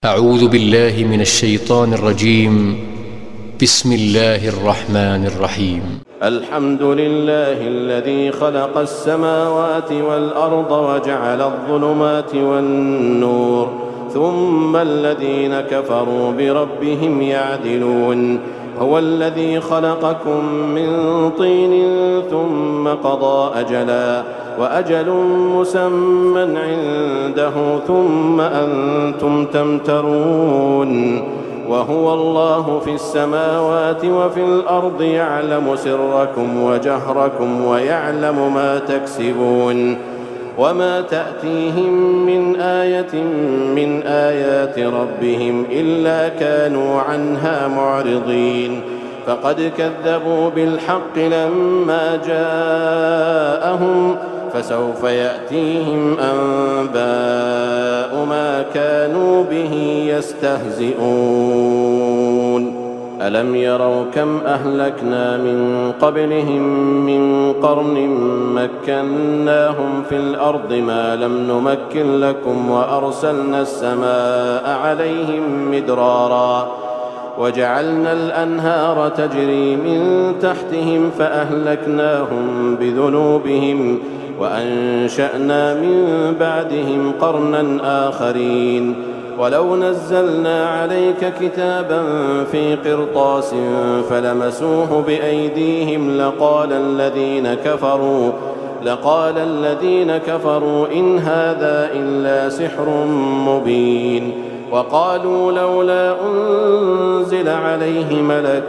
أعوذ بالله من الشيطان الرجيم. بسم الله الرحمن الرحيم. الحمد لله الذي خلق السماوات والأرض وجعل الظلمات والنور ثم الذين كفروا بربهم يعدلون. هو الذي خلقكم من طين ثم قضى أجلا وأجل مسمى عنده ثم أنتم تمترون. وهو الله في السماوات وفي الأرض يعلم سركم وجهركم ويعلم ما تكسبون. وما تأتيهم من آية من آيات ربهم إلا كانوا عنها معرضين. فقد كذبوا بالحق لما جاءهم فسوف يأتيهم أنباء ما كانوا به يستهزئون. ألم يروا كم أهلكنا من قبلهم من قرن مكناهم في الأرض ما لم نمكن لكم وأرسلنا السماء عليهم مدرارا وجعلنا الأنهار تجري من تحتهم فأهلكناهم بذنوبهم وأنشأنا من بعدهم قرنا آخرين. ولو نزلنا عليك كتابا في قرطاس فلمسوه بأيديهم لقال الذين كفروا إن هذا إلا سحر مبين. وقالوا لولا أنزل عليه ملك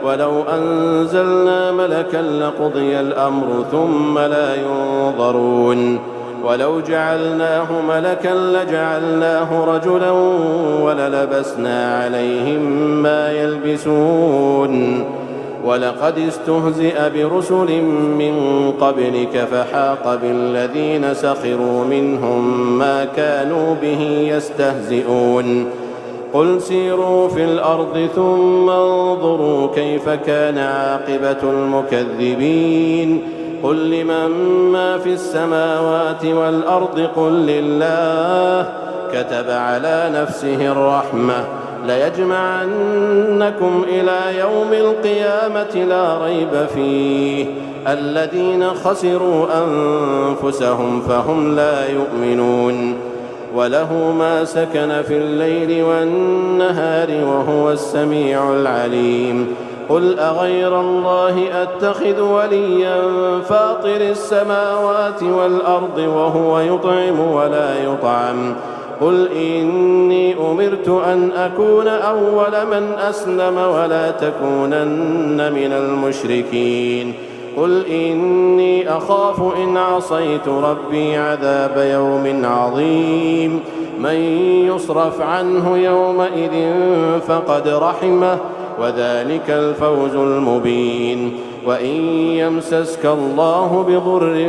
ولو أنزلنا ملكا لقضي الأمر ثم لا ينظرون. ولو جعلناه ملكا لجعلناه رجلا وللبسنا عليهم ما يلبسون. ولقد استهزئ برسل من قبلك فحاق بالذين سخروا منهم ما كانوا به يستهزئون. قل سيروا في الأرض ثم انظروا كيف كان عاقبة المكذبين. قل لمن ما في السماوات والأرض قل لله كتب على نفسه الرحمة ليجمعنكم إلى يوم القيامة لا ريب فيه الذين خسروا أنفسهم فهم لا يؤمنون. وله ما سكن في الليل والنهار وهو السميع العليم. قل أغير الله أتخذ وليا فاطر السماوات والأرض وهو يطعم ولا يطعم. قل إني أمرت أن أكون أول من أسلم ولا تكونن من المشركين. قل إني أخاف إن عصيت ربي عذاب يوم عظيم. من يصرف عنه يومئذ فقد رحمه وذلك الفوز المبين. وإن يمسسك الله بضر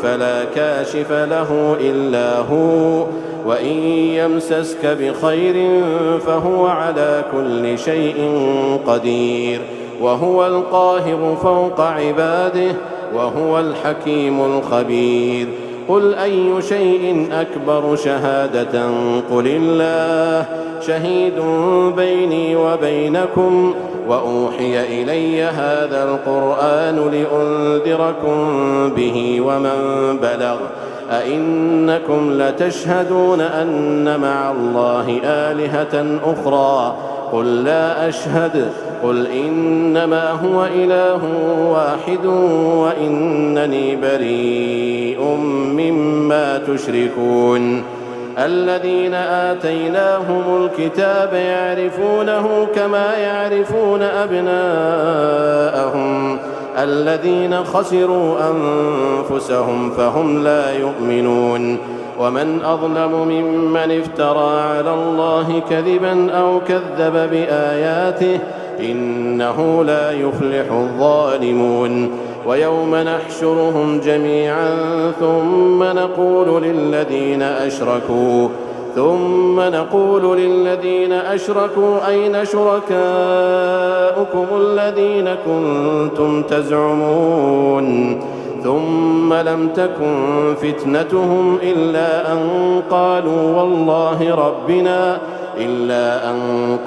فلا كاشف له إلا هو وإن يمسسك بخير فهو على كل شيء قدير. وهو القاهر فوق عباده وهو الحكيم الخبير. قل أي شيء أكبر شهادة قل الله شهيد بيني وبينكم وأوحي إلي هذا القرآن لأنذركم به ومن بلغ. أئنكم لتشهدون أن مع الله آلهة أخرى قل لا أشهد. قل إنما هو إله واحد وإنني بريء مما تشركون. الذين آتيناهم الكتاب يعرفونه كما يعرفون أبناءهم الذين خسروا أنفسهم فهم لا يؤمنون. ومن أظلم ممن افترى على الله كذبا أو كذب بآياته إنه لا يفلح الظالمون. ويوم نحشرهم جميعا ثم نقول للذين أشركوا أين شركاؤكم الذين كنتم تزعمون ثم لم تكن فتنتهم إلا أن قالوا والله ربنا إلا أن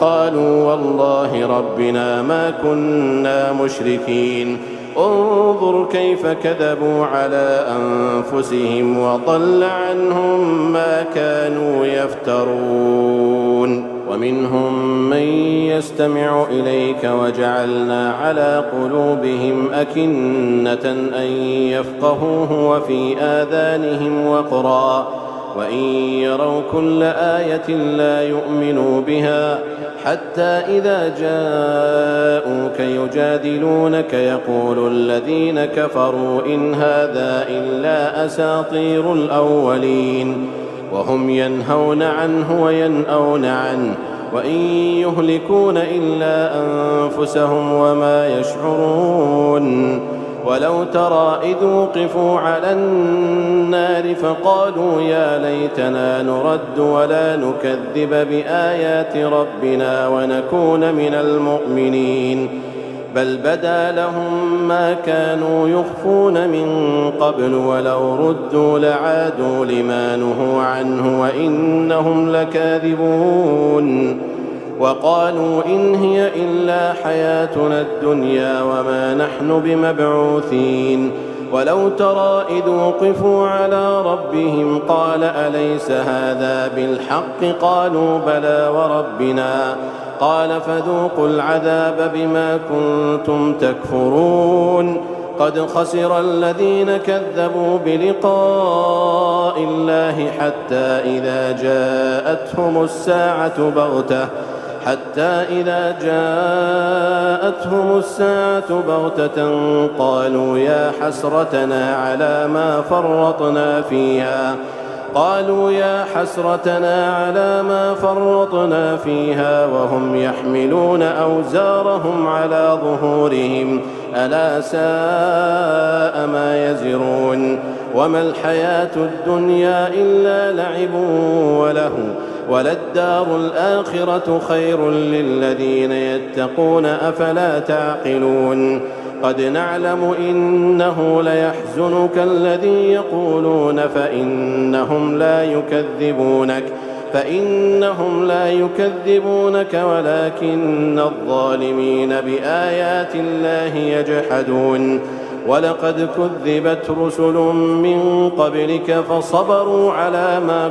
قالوا والله ربنا ما كنا مشركين. انظر كيف كذبوا على أنفسهم وضل عنهم ما كانوا يفترون. ومنهم من يستمع إليك وجعلنا على قلوبهم أكنة أن يفقهوه وفي آذانهم وقرا وإن يروا كل آية لا يؤمنوا بها حتى إذا جاءوك يجادلونك يقول الذين كفروا إن هذا إلا أساطير الأولين وهم ينهون عنه وينأون عنه وإن يهلكون إلا أنفسهم وما يشعرون. ولو ترى إذ وقفوا على النار فقالوا يا ليتنا نرد ولا نكذب بآيات ربنا ونكون من المؤمنين بل بدا لهم ما كانوا يخفون من قبل ولو ردوا لعادوا لما نهوا عنه وإنهم لكاذبون. وقالوا إن هي إلا حياتنا الدنيا وما نحن بمبعوثين. ولو ترى إذ وقفوا على ربهم قال أليس هذا بالحق قالوا بلى وربنا قال فذوقوا العذاب بما كنتم تكفرون. قد خسر الذين كذبوا بلقاء الله حتى إذا جاءتهم الساعة بغتة قالوا يا حسرتنا على ما فرطنا فيها وهم يحملون أوزارهم على ظهورهم ألا ساء ما يزرون. وما الحياة الدنيا إلا لعب ولهو وللدار الآخرة خير للذين يتقون أفلا تعقلون. قد نعلم إنه ليحزنك الذي يقولون فإنهم لا يكذبونك ولكن الظالمين بآيات الله يجحدون. ولقد كذبت رسل من قبلك فصبروا على ما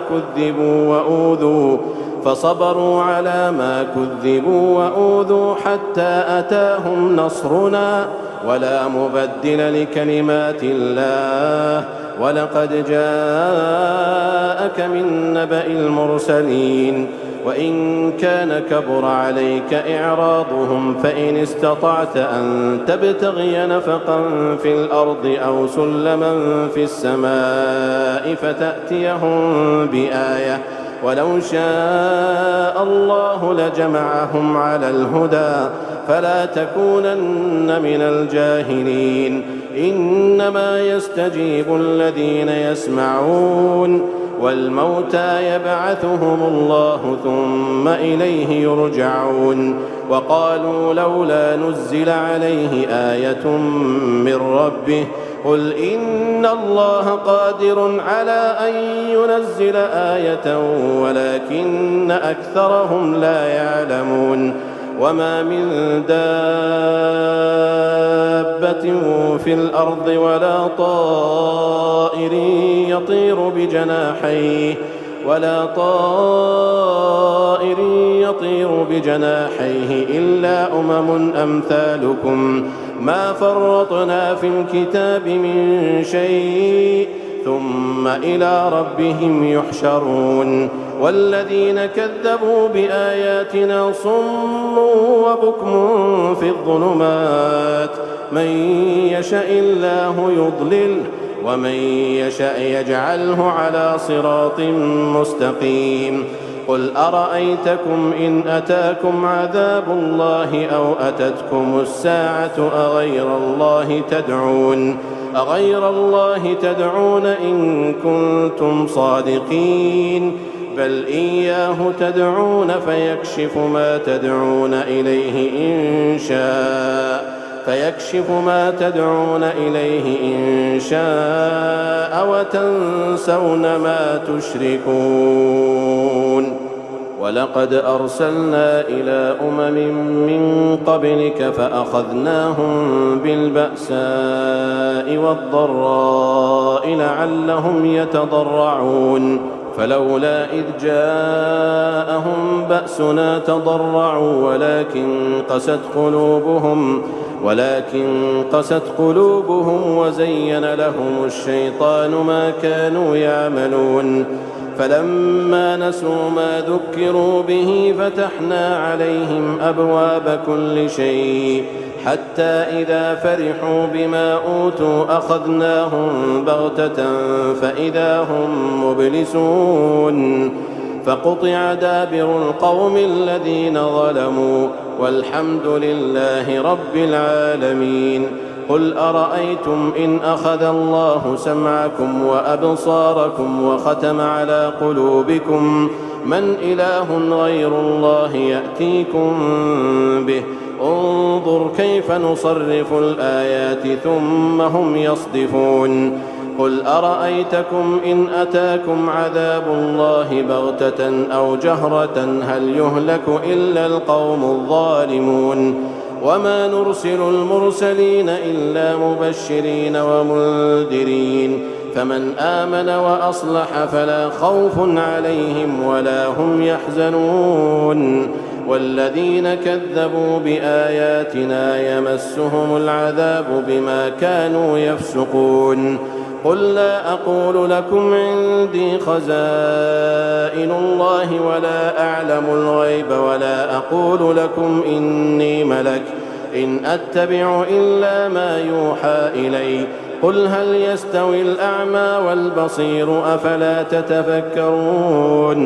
كذبوا وأوذوا حتى أتاهم نصرنا ولا مبدل لكلمات الله. ولقد جاءك من نبأ المرسلين. وإن كان كبر عليك إعراضهم فإن استطعت أن تبتغي نفقا في الأرض أو سلما في السماء فتأتيهم بآية ولو شاء الله لجمعهم على الهدى فلا تكونن من الجاهلين. إنما يستجيب الذين يسمعون والموتى يبعثهم الله ثم إليه يرجعون. وقالوا لولا نزل عليه آية من ربه قل إن الله قادر على أن ينزل آية ولكن أكثرهم لا يعلمون. وما من دابة في الأرض ولا طائر يطير بجناحيه إلا أمثالكم ما فرطنا في الكتاب من شيء ثم إلى ربهم يحشرون. والذين كذبوا بآياتنا صم وبكم في الظلمات من يشاء الله يضلله ومن يشاء يجعله على صراط مستقيم. قل أرأيتكم إن أتاكم عذاب الله أو أتتكم الساعة أغير الله تدعون إن كنتم صادقين بل إياه تدعون فيكشف ما تدعون إليه إن شاء وتنسون ما تشركون. ولقد أرسلنا إلى أمم من قبلك فأخذناهم بالبأساء والضراء لعلهم يتضرعون فلولا إذ جاءهم بأسنا تضرعوا ولكن قست قلوبهم وزين لهم الشيطان ما كانوا يعملون فلما نسوا ما ذكروا به فتحنا عليهم أبواب كل شيء حتى إذا فرحوا بما أوتوا أخذناهم بغتة فإذا هم مبلسون فقطع دابر القوم الذين ظلموا والحمد لله رب العالمين. قل أرأيتم إن أخذ الله سمعكم وأبصاركم وختم على قلوبكم من إله غير الله يأتيكم به انظر كيف نصرف الآيات ثم هم يصدفون. قل أرأيتكم إن أتاكم عذاب الله بغتة أو جهرة هل يهلك إلا القوم الظالمون وما نرسل المرسلين إلا مبشرين ومنذرين فمن آمن وأصلح فلا خوف عليهم ولا هم يحزنون والذين كذبوا بآياتنا يمسهم العذاب بما كانوا يفسقون. قل لا أقول لكم عندي خزائن الله ولا أعلم الغيب ولا أقول لكم إني ملك إن أتبع إلا ما يوحى إلي قل هل يستوي الأعمى والبصير أفلا تتفكرون.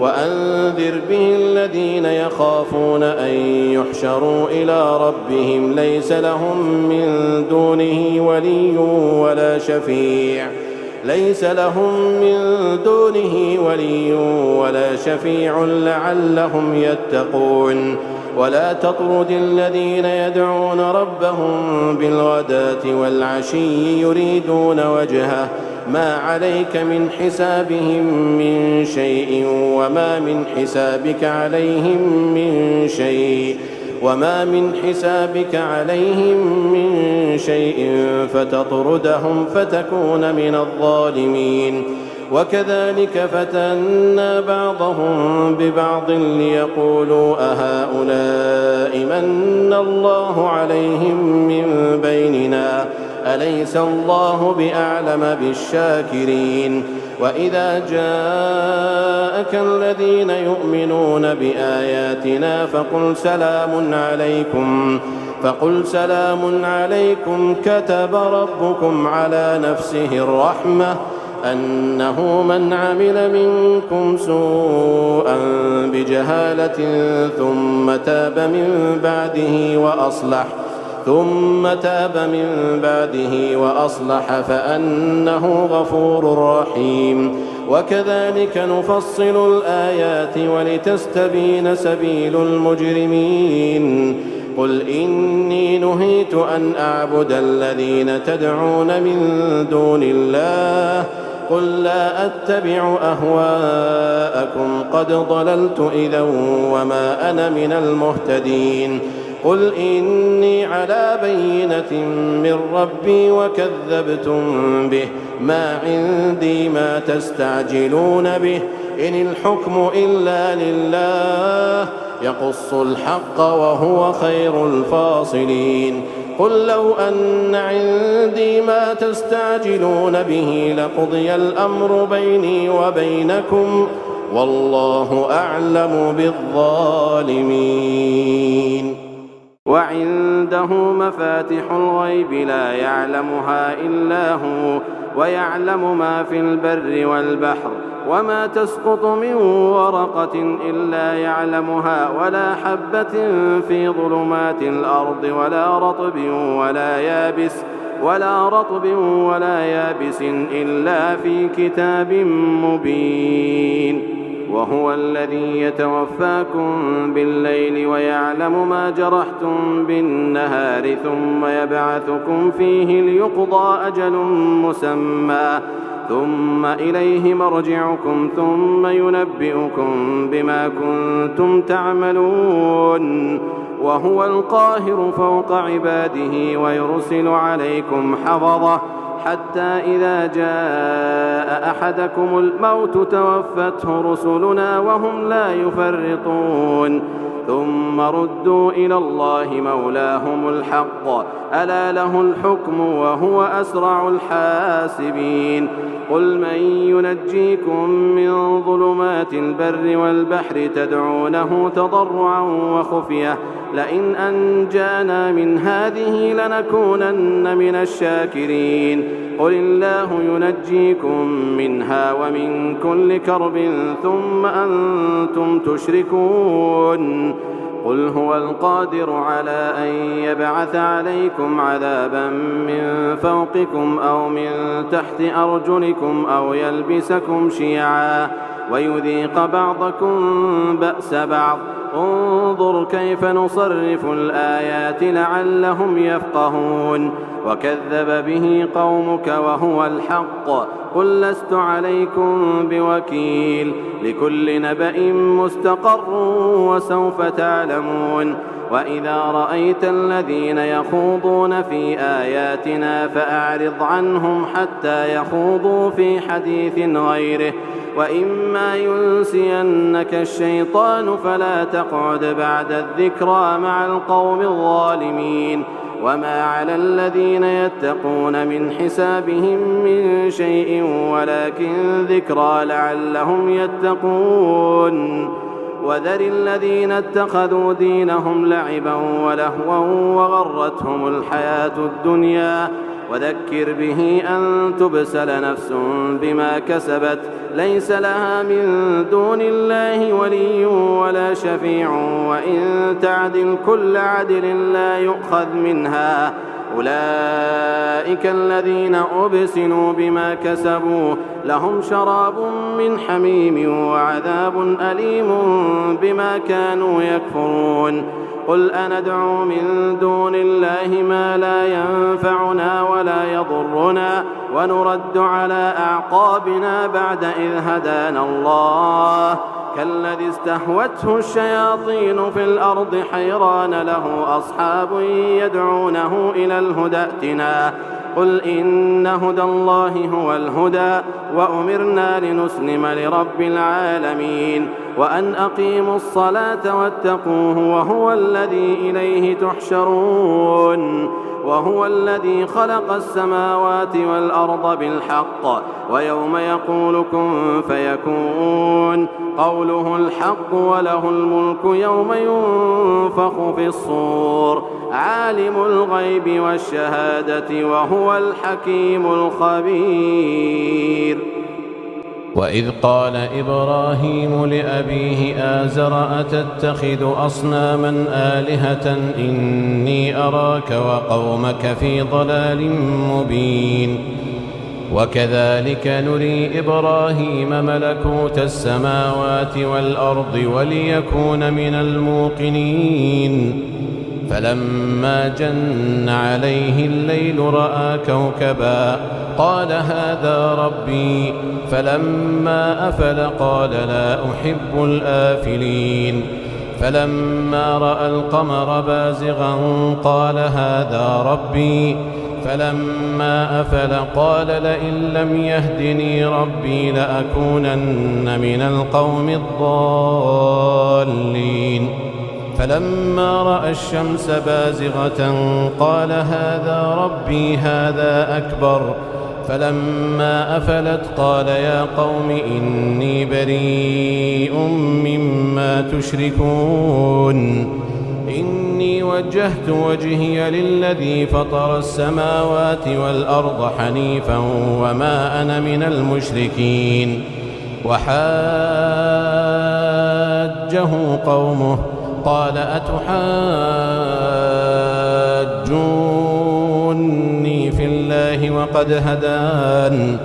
وأنذر به الذين يخافون أن يحشروا إلى ربهم ليس لهم من دونه ولي ولا شفيع لعلهم يتقون. ولا تطرد الذين يدعون ربهم بالغداة والعشي يريدون وجهه ما عليك من حسابهم من شيء وما من حسابك عليهم من شيء فتطردهم فتكون من الظالمين. وكذلك فتنا بعضهم ببعض ليقولوا أهؤلاء من الله عليهم من بيننا أليس الله بأعلم بالشاكرين. وإذا جاءك الذين يؤمنون بآياتنا فقل سلام عليكم كتب ربكم على نفسه الرحمة أنه من عمل منكم سوءا بجهالة ثم تاب من بعده وأصلح فأنه غفور رحيم. وكذلك نفصل الآيات ولتستبين سبيل المجرمين. قل إني نهيت أن أعبد الذين تدعون من دون الله قل لا أتبع أهواءكم قد ضللت إذا وما أنا من المهتدين. قل إني على بينة من ربي وكذبتم به ما عندي ما تستعجلون به إن الحكم إلا لله يقص الحق وهو خير الفاصلين. قل لو أن عندي ما تستعجلون به لقضي الأمر بيني وبينكم والله أعلم بالظالمين. وعنده مفاتح الغيب لا يعلمها إلا هو ويعلم ما في البر والبحر وما تسقط من ورقة إلا يعلمها ولا حبة في ظلمات الأرض ولا رطب ولا يابس إلا في كتاب مبين. وهو الذي يتوفاكم بالليل ويعلم ما جرحتم بالنهار ثم يبعثكم فيه ليقضى أجل مسمى ثم إليه مرجعكم ثم ينبئكم بما كنتم تعملون وهو القاهر فوق عباده ويرسل عليكم حفظة حتى إذا جاء أحدكم الموت توفته رسلنا وهم لا يفرطون ثم ردوا إلى الله مولاهم الحق ألا له الحكم وهو أسرع الحاسبين قل من ينجيكم من ظلمات البر والبحر تدعونه تضرعا وخفية لئن أنجانا من هذه لنكونن من الشاكرين قل الله ينجيكم منها ومن كل كرب ثم أنتم تشركون قل هو القادر على أن يبعث عليكم عذابا من فوقكم أو من تحت أرجلكم أو يلبسكم شيعا ويذيق بعضكم بأس بعض انظر كيف نصرف الآيات لعلهم يفقهون وكذب به قومك وهو الحق قل لست عليكم بوكيل لكل نبأ مستقر وسوف تعلمون وإذا رأيت الذين يخوضون في آياتنا فأعرض عنهم حتى يخوضوا في حديث غيره وإما ينسينك الشيطان فلا تقعد بعد الذكرى مع القوم الظالمين وما على الذين يتقون من حسابهم من شيء ولكن ذكرى لعلهم يتقون وذر الذين اتخذوا دينهم لعبا ولهوا وغرتهم الحياة الدنيا وذكر به أن تبسل نفس بما كسبت ليس لها من دون الله ولي ولا شفيع وإن تعدل كل عدل لا يؤخذ منها أولئك الذين أبسلوا بما كسبوا لهم شراب من حميم وعذاب أليم بما كانوا يكفرون قل أندعو من دون الله ما لا ينفعنا ولا يضرنا ونرد على أعقابنا بعد إذ هدانا الله كالذي استهوته الشياطين في الأرض حيران له أصحاب يدعونه إلى الهدى ائتنا قل إن هدى الله هو الهدى وأمرنا لنسلم لرب العالمين وأن أقيموا الصلاة واتقوه وهو الذي إليه تحشرون وهو الذي خلق السماوات والأرض بالحق ويوم يقول كن فيكون قوله الحق وله الملك يوم ينفخ في الصور عالم الغيب والشهادة وهو الحكيم الخبير وإذ قال إبراهيم لأبيه آزر أتتخذ أصناما آلهة إني أراك وقومك في ضلال مبين وكذلك نري إبراهيم ملكوت السماوات والأرض وليكون من الموقنين فلما جن عليه الليل رأى كوكبا قال هذا ربي فلما أفل قال لا أحب الآفلين فلما رأى القمر بازغا قال هذا ربي فلما أفل قال لئن لم يهدني ربي لأكونن من القوم الضالين فلما رأى الشمس بازغة قال هذا ربي هذا أكبر فلما أفلت قال يا قوم إني بريء مما تشركون إني وجهت وجهي للذي فطر السماوات والأرض حنيفا وما أنا من المشركين وحاجه قومه قال أتحاجوني في الله وقد هدان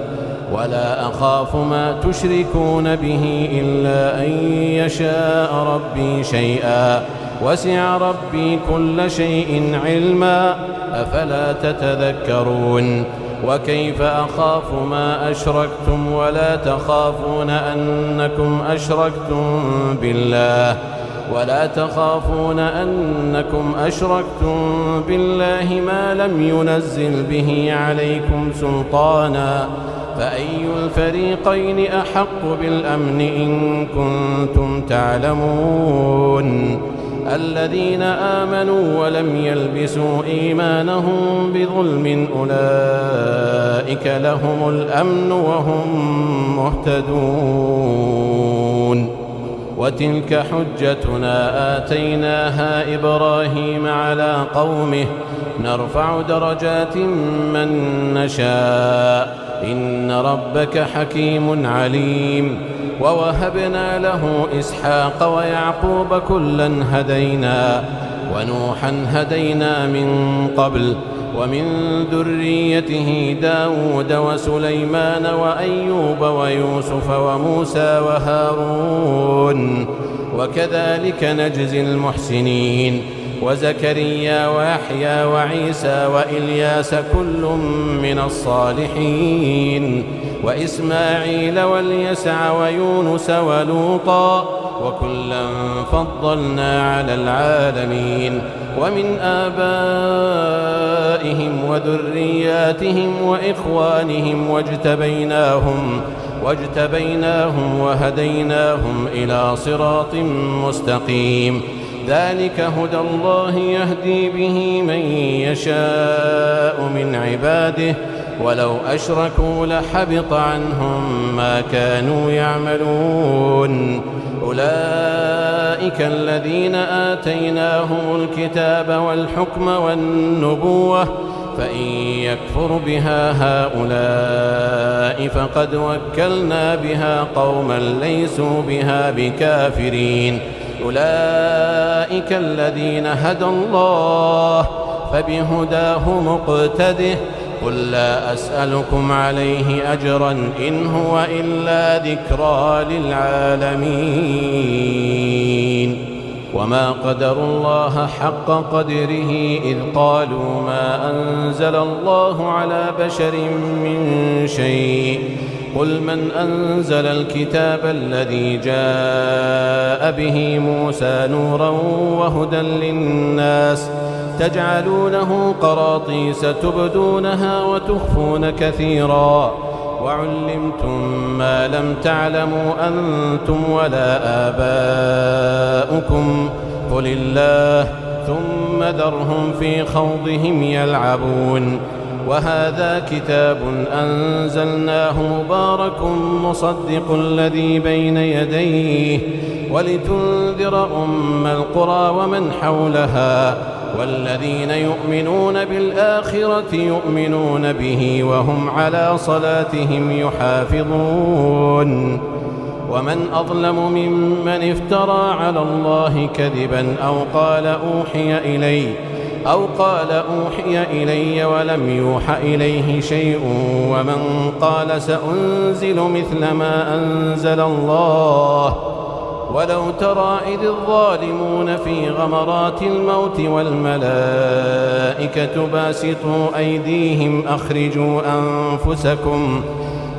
ولا أخاف ما تشركون به إلا أن يشاء ربي شيئا وسع ربي كل شيء علما أفلا تتذكرون وكيف أخاف ما أشركتم ولا تخافون أنكم أشركتم بالله ما لم ينزل به عليكم سلطانا، فأي الفريقين أحق بالأمن إن كنتم تعلمون؟ الذين آمنوا ولم يلبسوا إيمانهم بظلم أولئك لهم الأمن وهم مهتدون. وتلك حجتنا آتيناها إبراهيم على قومه نرفع درجات من نشاء إن ربك حكيم عليم. ووهبنا له إسحاق ويعقوب كلا هدينا ونوحا هدينا من قبل ومن ذريته داود وسليمان وأيوب ويوسف وموسى وهارون وكذلك نجزي المحسنين وزكريا ويحيى وعيسى وإلياس كل من الصالحين وإسماعيل واليسع ويونس ولوطا وكلا فضلنا على العالمين ومن آبائهم وذرياتهم وإخوانهم واجتبيناهم وهديناهم إلى صراط مستقيم. ذلك هدى الله يهدي به من يشاء من عباده ولو أشركوا لحبط عنهم ما كانوا يعملون. أولئك الذين آتيناهم الكتاب والحكم والنبوة فإن يكفر بها هؤلاء فقد وكلنا بها قوما ليسوا بها بكافرين. أولئك الذين هدى الله فبهداه مقتده. قل لا أسألكم عليه أجرا إن هو إلا ذكرى للعالمين. وما قدروا الله حق قدره إذ قالوا ما أنزل الله على بشر من شيء. قل من أنزل الكتاب الذي جاء به موسى نورا وهدى للناس تجعلونه قراطيس تبدونها وتخفون كثيرا وعلمتم ما لم تعلموا أنتم ولا آباؤكم قل الله ثم ذرهم في خوضهم يلعبون. وهذا كتاب أنزلناه مبارك مصدق الذي بين يديه ولتنذر أم القرى ومن حولها والذين يؤمنون بالآخرة يؤمنون به وهم على صلاتهم يحافظون. ومن أظلم ممن افترى على الله كذبا أو قال أوحي إلي ولم يوح إليه شيء ومن قال سأنزل مثل ما أنزل الله. ولو ترى إذ الظالمون في غمرات الموت والملائكة باسطوا أيديهم أخرجوا أنفسكم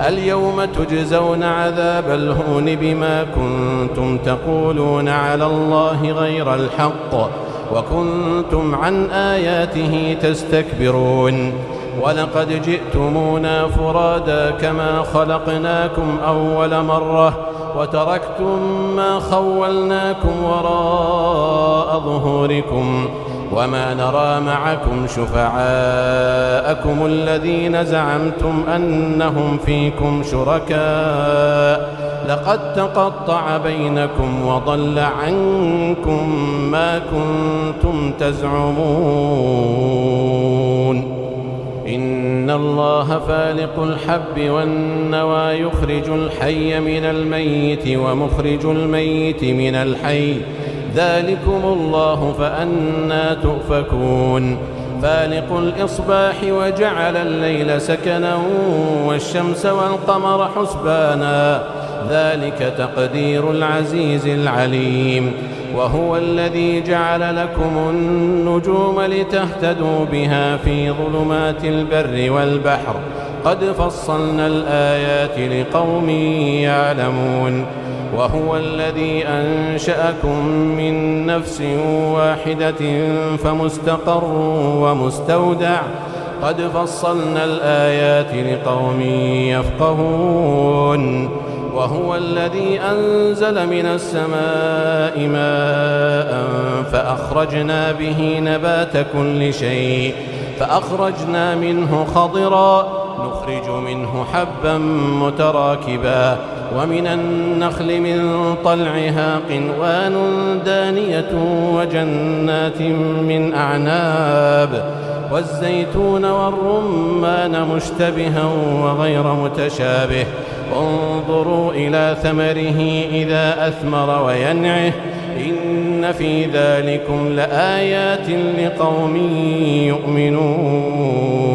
اليوم تجزون عذاب الهون بما كنتم تقولون على الله غير الحق وكنتم عن آياته تستكبرون. ولقد جئتمونا فرادا كما خلقناكم أول مرة وتركتم ما خولناكم وراء ظهوركم وما نرى معكم شفعاءكم الذين زعمتم أنهم فيكم شركاء لقد تقطع بينكم وضل عنكم ما كنتم تزعمون. إن الله فالق الحب والنوى يخرج الحي من الميت ومخرج الميت من الحي ذلكم الله فأنى تؤفكون. فالق الإصباح وجعل الليل سكنا والشمس والقمر حسبانا ذلك تقدير العزيز العليم. وهو الذي جعل لكم النجوم لتهتدوا بها في ظلمات البر والبحر قد فصلنا الآيات لقوم يعلمون وهو الذي أنشأكم من نفس واحدة فمستقر ومستودع قد فصلنا الآيات لقوم يفقهون وهو الذي أنزل من السماء ماء فأخرجنا به نبات كل شيء فأخرجنا منه خضرا نخرج منه حبا متراكبا ومن النخل من طلعها قنوان دانية وجنات من أعناب والزيتون والرمان مشتبها وغير متشابه انظروا إلى ثمره إذا أثمر وينعه إن في ذلكم لآيات لقوم يؤمنون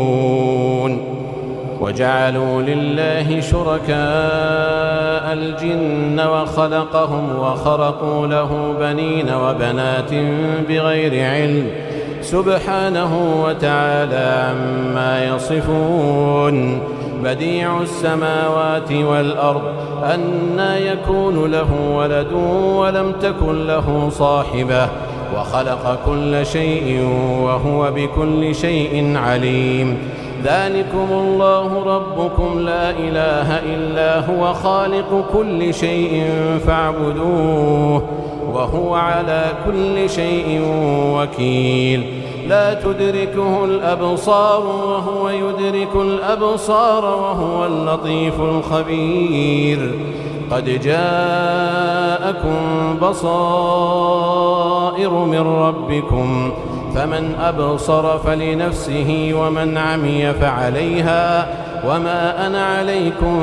وجعلوا لله شركاء الجن وخلقهم وخرقوا له بنين وبنات بغير علم سبحانه وتعالى عما يصفون بديع السماوات والأرض أنى يكون له ولد ولم تكن له صاحبة وخلق كل شيء وهو بكل شيء عليم ذلكم الله ربكم لا إله إلا هو خالق كل شيء فاعبدوه وهو على كل شيء وكيل لا تدركه الأبصار وهو يدرك الأبصار وهو اللطيف الخبير قد جاءكم بصائر من ربكم فمن أبصر فلنفسه ومن عمي فعليها وما أنا عليكم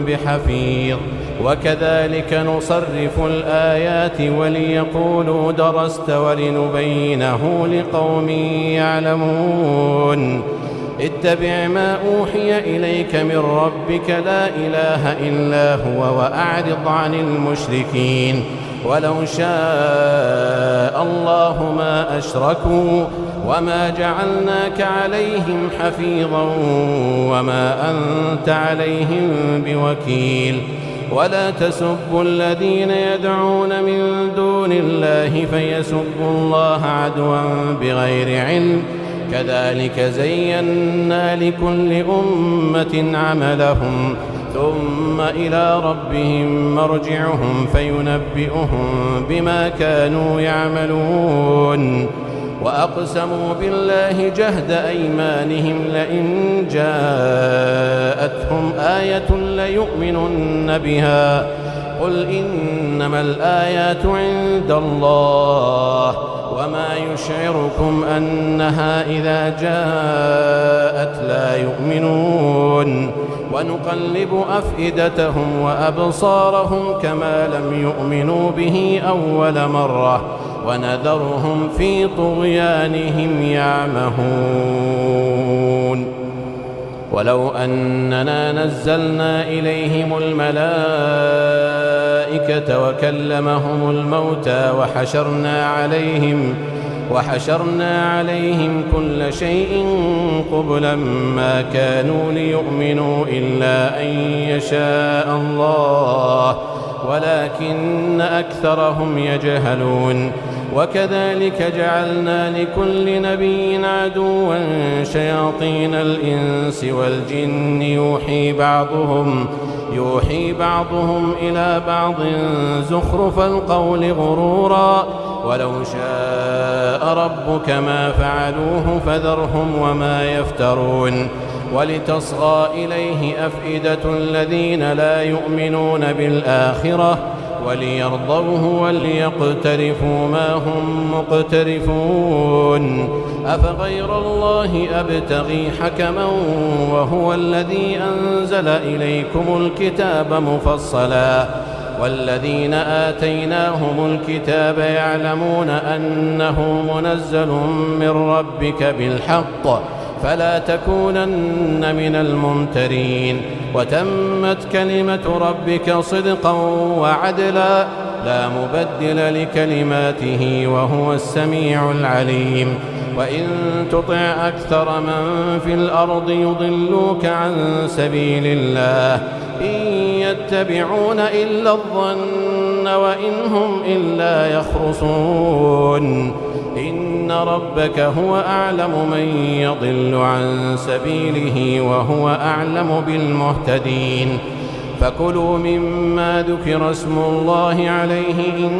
بحفيظ وكذلك نصرف الآيات وليقولوا درست ولنبينه لقوم يعلمون اتبع ما أوحي إليك من ربك لا إله إلا هو وأعرض عن المشركين ولو شاء الله ما أشركوا وما جعلناك عليهم حفيظا وما أنت عليهم بوكيل ولا تسبوا الذين يدعون من دون الله فيسبوا الله عدوا بغير علم كذلك زينا لكل أمة عملهم ثم إلى ربهم مرجعهم فينبئهم بما كانوا يعملون وأقسموا بالله جهد أيمانهم لئن جاءتهم آية ليؤمنن بها قل إنما الآيات عند الله وما يشعركم أنها إذا جاءت لا يؤمنون ونقلب أفئدتهم وأبصارهم كما لم يؤمنوا به أول مرة ونذرهم في طغيانهم يعمهون ولو أننا نزلنا إليهم الملائكة وكلمهم الموتى وحشرنا عليهم كل شيء قبلا ما كانوا ليؤمنوا إلا أن يشاء الله ولكن أكثرهم يجهلون وكذلك جعلنا لكل نبي عدوا شياطين الإنس والجن يوحي بعضهم إلى بعض زخرف القول غرورا ولو شاء ربك ما فعلوه فذرهم وما يفترون ولتصغى إليه أفئدة الذين لا يؤمنون بالآخرة وليرضوه وليقترفوا ما هم مقترفون أفغير الله أبتغي حكما وهو الذي أنزل إليكم الكتاب مفصلا والذين آتيناهم الكتاب يعلمون أنه منزل من ربك بالحق فلا تكونن من الممترين وتمت كلمة ربك صدقا وعدلا لا مبدل لكلماته وهو السميع العليم. وإن تطع أكثر من في الأرض يضلوك عن سبيل الله إن يتبعون إلا الظن وإن هم إلا يخرصون. إن ربك هو أعلم من يضل عن سبيله وهو أعلم بالمهتدين. فكلوا مما ذكر اسم الله عليه إن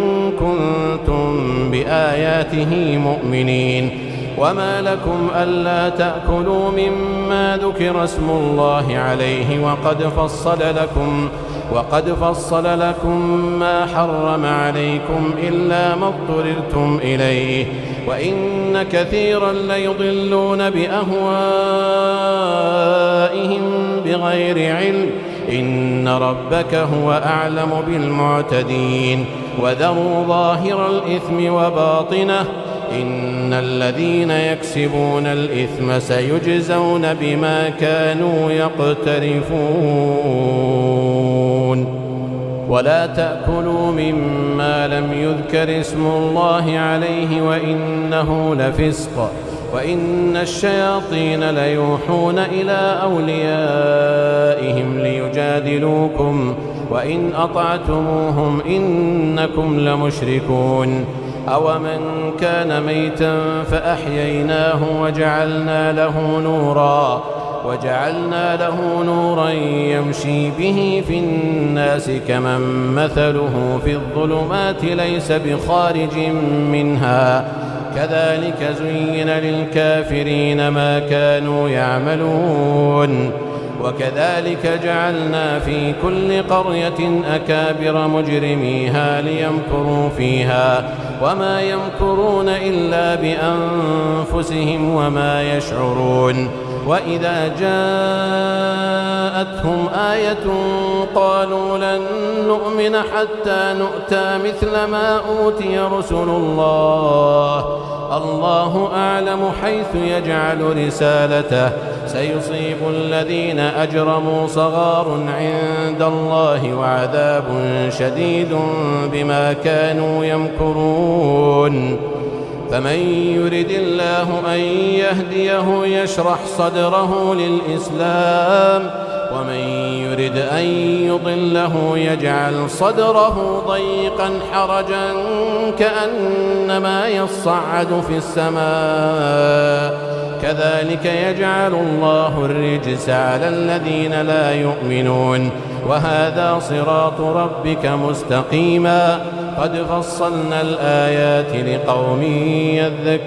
كنتم بآياته مؤمنين. وما لكم ألا تأكلوا مما ذكر اسم الله عليه وقد فصل لكم ما حرم عليكم إلا ما اضطررتم إليه وإن كثيرا ليضلون بأهوائهم بغير علم. إن ربك هو أعلم بالمعتدين. وذروا ظاهر الإثم وباطنه إن الذين يكسبون الإثم سيجزون بما كانوا يقترفون. ولا تأكلوا مما لم يذكر اسم الله عليه وإنه لفسق. وإن الشياطين ليوحون إلى أوليائهم ليجادلوكم وإن أطعتموهم إنكم لمشركون. أومن كان ميتا فأحييناه وجعلنا له نورا يمشي به في الناس كمن مثله في الظلمات ليس بخارج منها كذلك زين للكافرين ما كانوا يعملون. وكذلك جعلنا في كل قرية أكابر مجرميها ليمكروا فيها وما يمكرون إلا بأنفسهم وما يشعرون. وإذا جاءتهم آية قالوا لن نؤمن حتى نؤتى مثل ما أوتي رسل الله أعلم حيث يجعل رسالته سيصيب الذين أجرموا صغار عند الله وعذاب شديد بما كانوا يمكرون. فمن يرد الله أن يهديه يشرح صدره للإسلام ومن يرد أن يضله يجعل صدره ضيقا حرجا كأنما يصعد في السماء كذلك يجعل الله الرجس على الذين لا يؤمنون. وهذا صراط ربك مستقيما قد فصلنا الآيات لقوم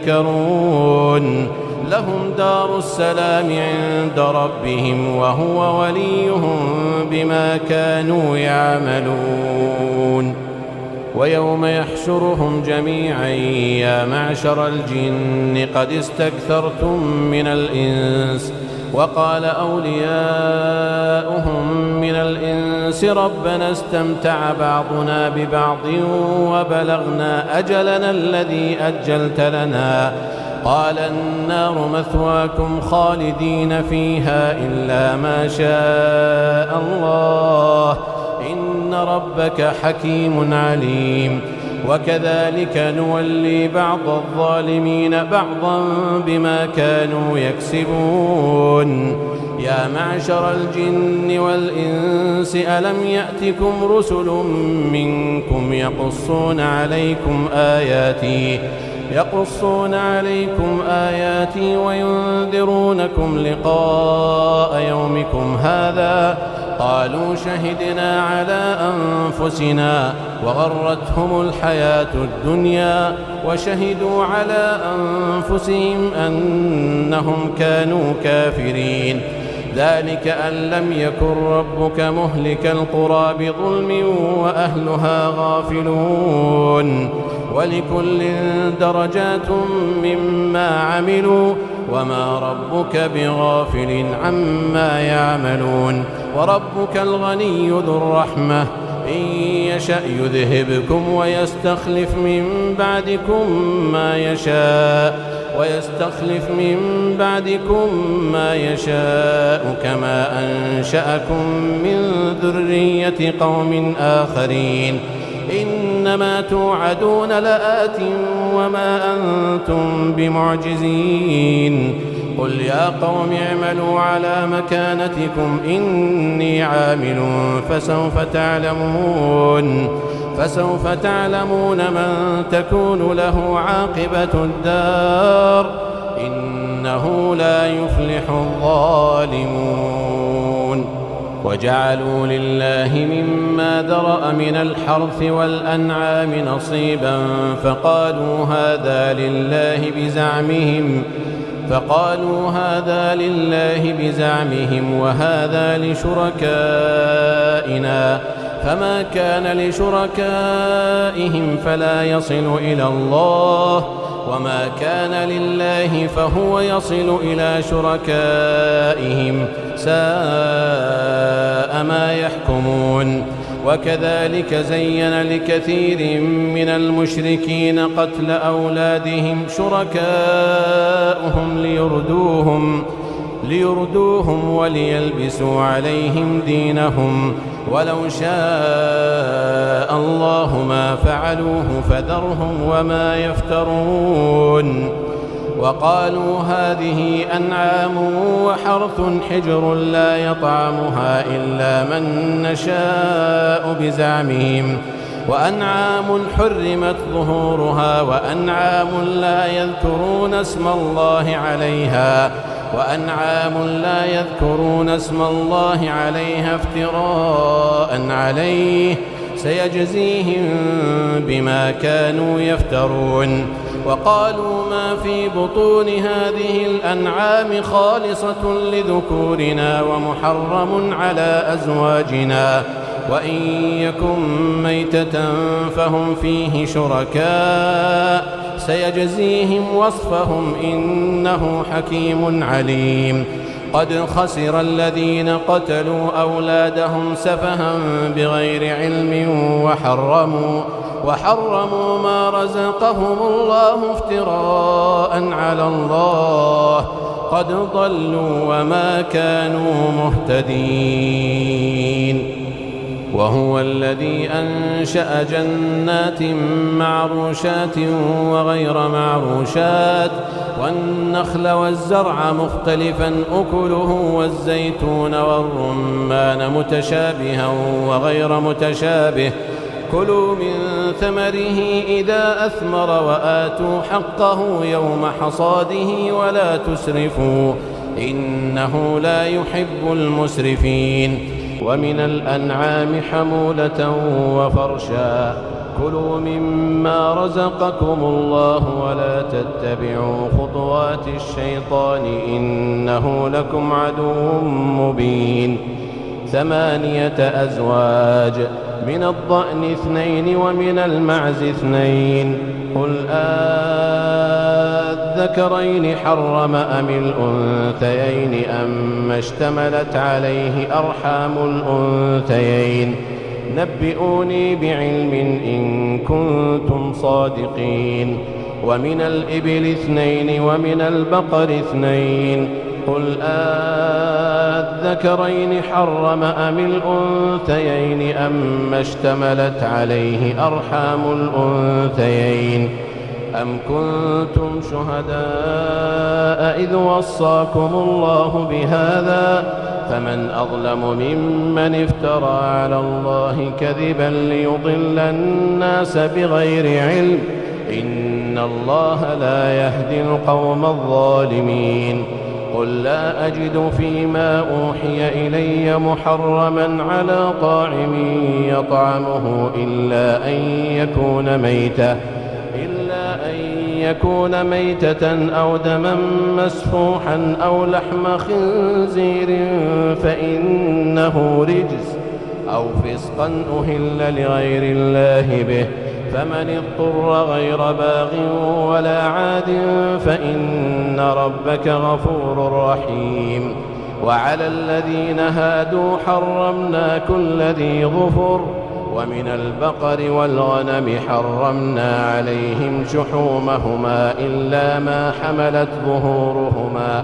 يذكرون. لهم دار السلام عند ربهم وهو وليهم بما كانوا يعملون. ويوم يحشرهم جميعا يا معشر الجن قد استكثرتم من الإنس وقال أولياؤهم من الإنس ربنا استمتع بعضنا ببعض وبلغنا أجلنا الذي أجلت لنا قال النار مثواكم خالدين فيها إلا ما شاء الله إن ربك حكيم عليم. وكذلك نولي بعض الظالمين بعضا بما كانوا يكسبون. يا معشر الجن والإنس ألم يأتكم رسل منكم يقصون عليكم آياتي وينذرونكم لقاء يومكم هذا قالوا شهدنا على أنفسنا وغرتهم الحياة الدنيا وشهدوا على أنفسهم أنهم كانوا كافرين. ذلك أن لم يكن ربك مهلك القرى بظلم وأهلها غافلون. ولكل درجات مما عملوا وما ربك بغافل عما يعملون. وربك الغني ذو الرحمة إن يشأ يذهبكم ويستخلف من بعدكم ما يشاء كما أنشأكم من ذرية قوم آخرين إن إنما توعدون لآت وما أنتم بمعجزين قل يا قوم اعملوا على مكانتكم إني عامل فسوف تعلمون من تكون له عاقبة الدار إنه لا يفلح الظالمون وجعلوا لله مما ذرأ من الحرث والأنعام نصيبا فقالوا هذا لله بزعمهم وهذا لشركائنا فما كان لشركائهم فلا يصل إلى الله وما كان لله فهو يصل إلى شركائهم ساء ما يحكمون وكذلك زين لكثير من المشركين قتل أولادهم شركاؤهم ليردوهم وليلبسوا عليهم دينهم ولو شاء الله ما فعلوه فذرهم وما يفترون وقالوا هذه أنعام وحرث حجر لا يطعمها إلا من نشاء بزعمهم وأنعام حرمت ظهورها وأنعام لا يذكرون اسم الله عليها افتراء عليه سيجزيهم بما كانوا يفترون وقالوا ما في بطون هذه الأنعام خالصة لذكورنا ومحرم على أزواجنا وإن يكن ميتة فهم فيه شركاء سيجزيهم وصفهم إنه حكيم عليم قد خسر الذين قتلوا أولادهم سفها بغير علم وحرموا ما رزقهم الله افتراء على الله قد ضلوا وما كانوا مهتدين وهو الذي أنشأ جنات معروشات وغير معروشات والنخل والزرع مختلفا أكله والزيتون والرمان متشابها وغير متشابه كلوا من ثمره إذا أثمر وآتوا حقه يوم حصاده ولا تسرفوا إنه لا يحب المسرفين ومن الأنعام حمولة وفرشا كلوا مما رزقكم الله ولا تتبعوا خطوات الشيطان إنه لكم عدو مبين 8 أزواج من الضأن 2 ومن المعز 2 قل الذكرين حرم أم الأنثيين أما اشتملت عليه أرحام الأنثيين نبئوني بعلم إن كنتم صادقين ومن الإبل 2 ومن البقر 2 قل الذكرين حرم أم الأنثيين أما اشتملت عليه أرحام الأنثيين أم كنتم شهداء إذ وصاكم الله بهذا فمن أظلم ممن افترى على الله كذبا ليضل الناس بغير علم إن الله لا يهدي القوم الظالمين قل لا أجد فيما أوحي إلي محرما على طاعم يطعمه إلا أن يكون ميتة أو دما مسفوحا أو لحم خنزير فإنه رجس أو فسقا أهل لغير الله به فمن اضطر غير باغ ولا عاد فإن ربك غفور رحيم وعلى الذين هادوا حرمنا كل ذي ظفر ومن البقر والغنم حرمنا عليهم شحومهما إلا ما حملت ظهورهما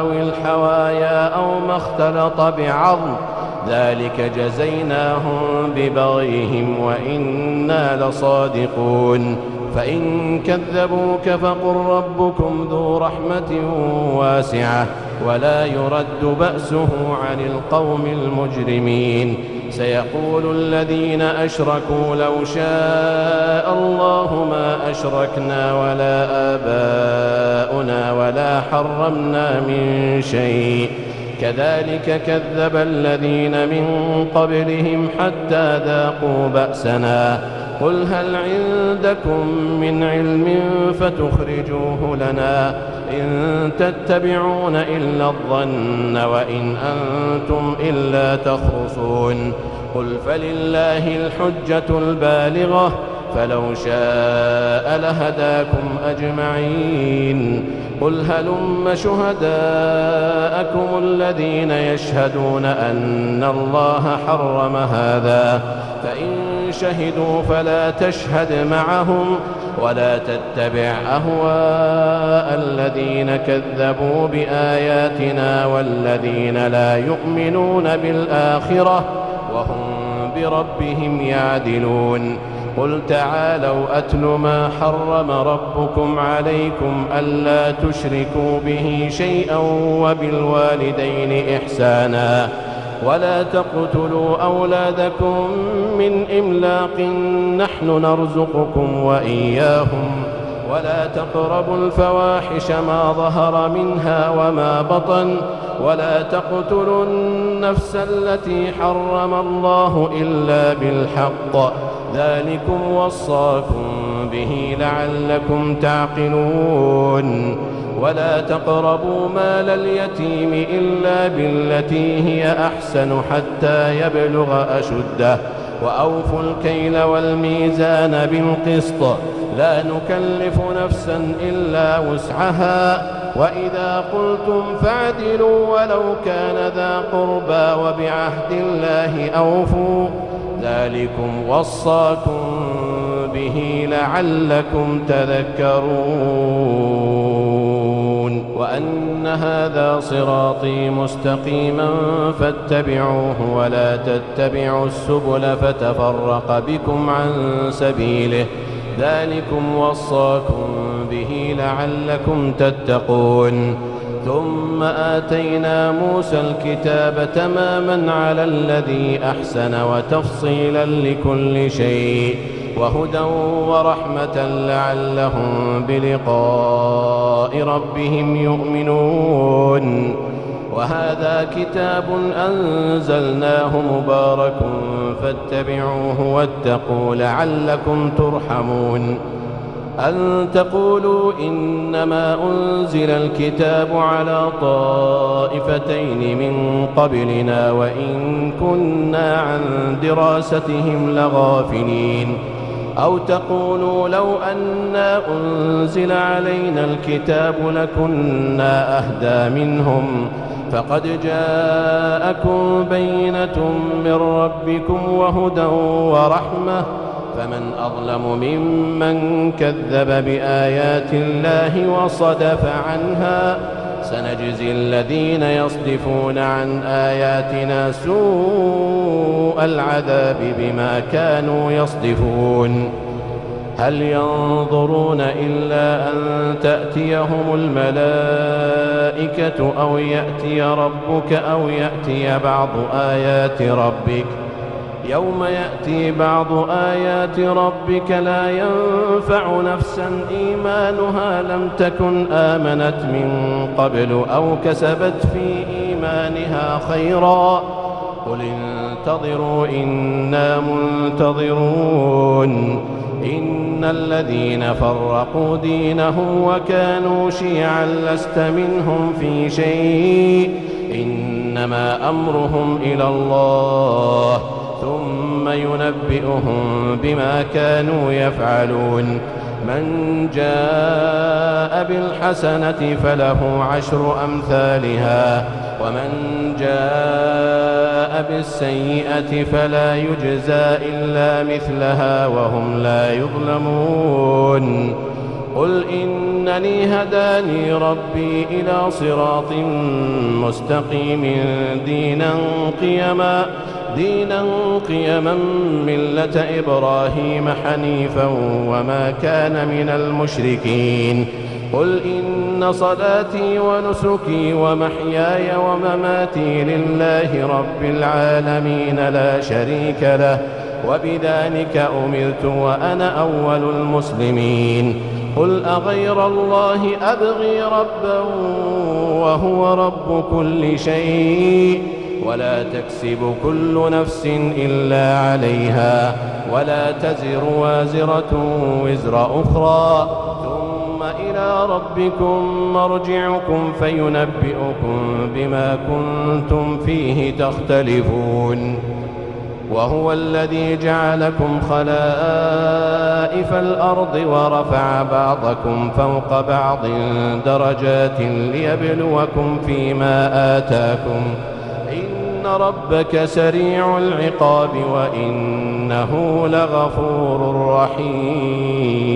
أو الحوايا أو ما اختلط بعظم ذلك جزيناهم ببغيهم وإنا لصادقون فإن كذبوك فقل ربكم ذو رحمة واسعة ولا يرد بأسه عن القوم المجرمين سيقول الذين أشركوا لو شاء الله ما أشركنا ولا آباؤنا ولا حرمنا من شيء كذلك كذب الذين من قبلهم حتى ذاقوا بأسنا قل هل عندكم من علم فتخرجوه لنا إن تتبعون إلا الظن وإن أنتم إلا تخرصون قل فلله الحجة البالغة فلو شاء لهداكم أجمعين قل هلم شهداءكم الذين يشهدون أن الله حرم هذا فإن شهدوا فلا تشهد معهم ولا تتبع أهواء الذين كذبوا بآياتنا والذين لا يؤمنون بالآخرة وهم بربهم يعدلون قل تعالوا أتل ما حرم ربكم عليكم ألا تشركوا به شيئا وبالوالدين إحسانا ولا تقتلوا أولادكم من إملاق نحن نرزقكم وإياهم ولا تقربوا الفواحش ما ظهر منها وما بطن ولا تقتلوا النفس التي حرم الله إلا بالحق ذلكم وصاكم به لعلكم تعقلون ولا تقربوا مال اليتيم إلا بالتي هي أحسن حتى يبلغ أشده وأوفوا الكيل والميزان بالقسط لا نكلف نفسا إلا وسعها وإذا قلتم فاعدلوا ولو كان ذا قربى وبعهد الله أوفوا ذلكم وصاكم به لعلكم تذكرون وأن هذا صراطي مستقيما فاتبعوه ولا تتبعوا السبل فتفرق بكم عن سبيله ذلكم وصاكم به لعلكم تتقون ثم آتينا موسى الكتاب تماما على الذي أحسن وتفصيلا لكل شيء وهدى ورحمة لعلهم بلقاء ربهم يؤمنون وهذا كتاب أنزلناه مبارك فاتبعوه واتقوا لعلكم ترحمون أن تقولوا إنما أنزل الكتاب على طائفتين من قبلنا وإن كنا عن دراستهم لغافلين أو تقولوا لو أنا أنزل علينا الكتاب لكنا أهدى منهم فقد جاءكم بينة من ربكم وهدى ورحمة فمن أظلم ممن كذب بآيات الله وصدف عنها سنجزي الذين يصدفون عن آياتنا سوء العذاب بما كانوا يصدفون هل ينظرون إلا أن تأتيهم الملائكة أو يأتي ربك أو يأتي بعض آيات ربك يوم يأتي بعض آيات ربك لا ينفع نفسا إيمانها لم تكن آمنت من قبل أو كسبت في إيمانها خيرا قل انتظروا إنا منتظرون إن الذين فرقوا دينهم وكانوا شيعا لست منهم في شيء إنما أمرهم إلى الله ثم ينبئهم بما كانوا يفعلون من جاء بالحسنة فله 10 أمثالها ومن جاء بالسيئة فلا يجزى إلا مثلها وهم لا يظلمون قل إنني هداني ربي إلى صراط مستقيم دينا قيما ملة إبراهيم حنيفا وما كان من المشركين قل إن صلاتي ونسكي ومحياي ومماتي لله رب العالمين لا شريك له وبذلك أمرت وأنا أول المسلمين قل أغير الله أبغي ربا وهو رب كل شيء ولا تكسب كل نفس إلا عليها ولا تزر وازرة وزر أخرى ثم إلى ربكم مرجعكم فينبئكم بما كنتم فيه تختلفون وهو الذي جعلكم خلائف الأرض ورفع بعضكم فوق بعض درجات ليبلوكم فيما آتاكم إن ربك سريع العقاب وإنه لغفور رحيم.